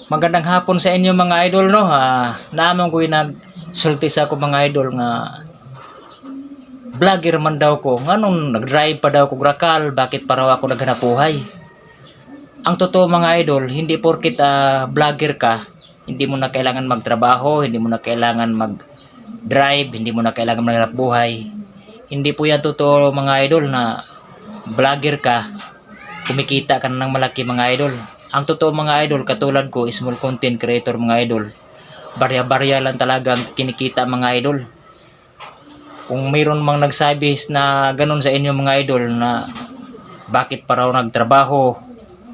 Magandang hapon sa inyo mga idol no. Naamang ko nagsulti sa ako mga idol nga vlogger man daw ko. Nganong nag-drive pa daw ko grakal, bakit pa raw ako naghanap buhay? Ang totoo mga idol, hindi porkit vlogger ka, hindi mo na kailangan magtrabaho, hindi mo na kailangan mag-drive, hindi mo na kailangan maghanap buhay. Hindi po yan totoo mga idol na vlogger ka, kumikita ka na ng malaki mga idol. Ang totoo mga idol, katulad ko, small content creator mga idol, barya-barya lang talagang kinikita mga idol. Kung mayroon mang nagsabi na ganun sa inyo mga idol na bakit pa raw nagtrabaho,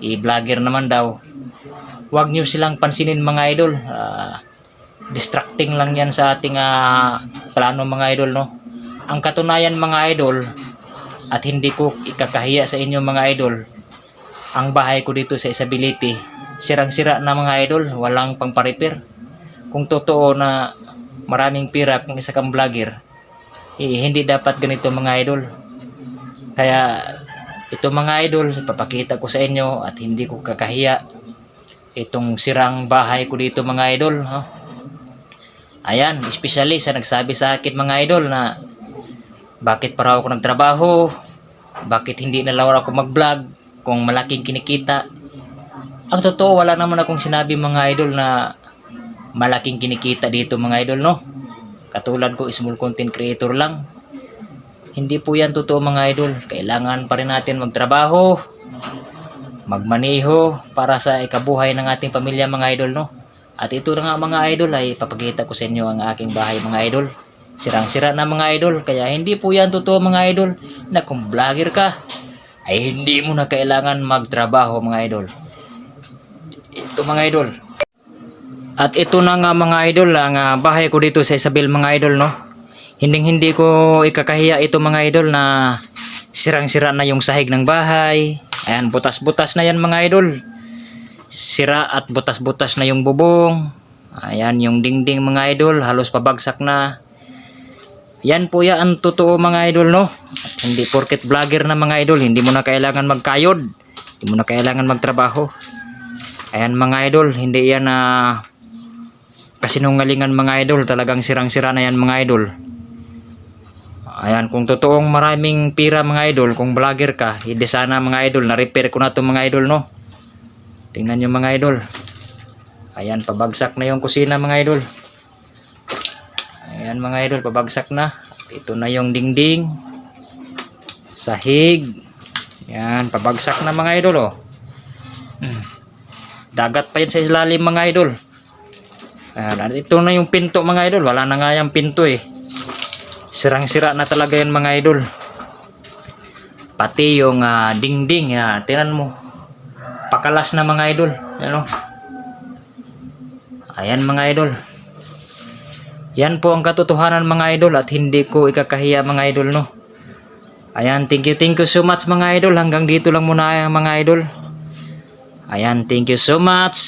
vlogger naman daw, huwag nyo silang pansinin mga idol. Distracting lang yan sa ating plano mga idol no. Ang katunayan mga idol, at hindi ko ikakahiya sa inyo mga idol, ang bahay ko dito sa Isabelite, sirang-sira na mga idol, walang pang-repair. Kung totoo na maraming pira kung isa kang vlogger, hindi dapat ganito mga idol. Kaya ito mga idol, ipapakita ko sa inyo at hindi ko kakahiya itong sirang bahay ko dito mga idol. Ayan, especially sa nagsabi sa akin mga idol na bakit para ako nagtrabaho, bakit hindi na lang ako mag-vlog kung malaking kinikita. Ang totoo, wala naman akong sinabi mga idol na malaking kinikita dito mga idol no. Katulad ko, small content creator lang. Hindi po yan totoo mga idol. Kailangan pa rin natin magtrabaho, magmaneho para sa ikabuhay ng ating pamilya mga idol no. At ito na nga mga idol, ay papakita ko sa inyo ang aking bahay mga idol. Sirang-sira na mga idol. Kaya hindi po yan totoo mga idol na kung vlogger ka ay hindi mo na kailangan magtrabaho mga idol. Ito mga idol. At ito na nga mga idol, ang bahay ko dito sa Isabel mga idol no. Hindi ko ikakahiya ito mga idol na sirang-sira na yung sahig ng bahay. Ayan, butas-butas na yan mga idol. Sira at butas-butas na yung bubong. Ayan, yung dingding mga idol, halos pabagsak na. Yan po yan ang totoo mga idol no. At hindi porket vlogger na mga idol, hindi mo na kailangan magkayod, hindi mo na kailangan magtrabaho. Ayan mga idol, hindi yan kasinungalingan mga idol, talagang sirang-sira na yan mga idol. Ayan, kung totoong maraming pira mga idol, kung vlogger ka, hindi sana mga idol, na-repair ko na ito mga idol no. Tingnan nyo mga idol. Ayan, pabagsak na yung kusina mga idol. Ayan mga idol, pabagsak na. Ito na yung dingding, sahig. Ayan, pabagsak na mga idol oh. Dagat pa yan sa ilalim mga idol. Ayan, ito na yung pinto mga idol, wala na nga yung pinto eh. Sirang-sira na talaga yan mga idol. Pati yung dingding, tingnan mo, pakalas na mga idol. Ayan, ayan mga idol. Yan po ang katotohanan mga idol at hindi ko ikakahiya mga idol no. Ayan, thank you so much mga idol. Hanggang dito lang muna mga idol. Ayan, thank you so much.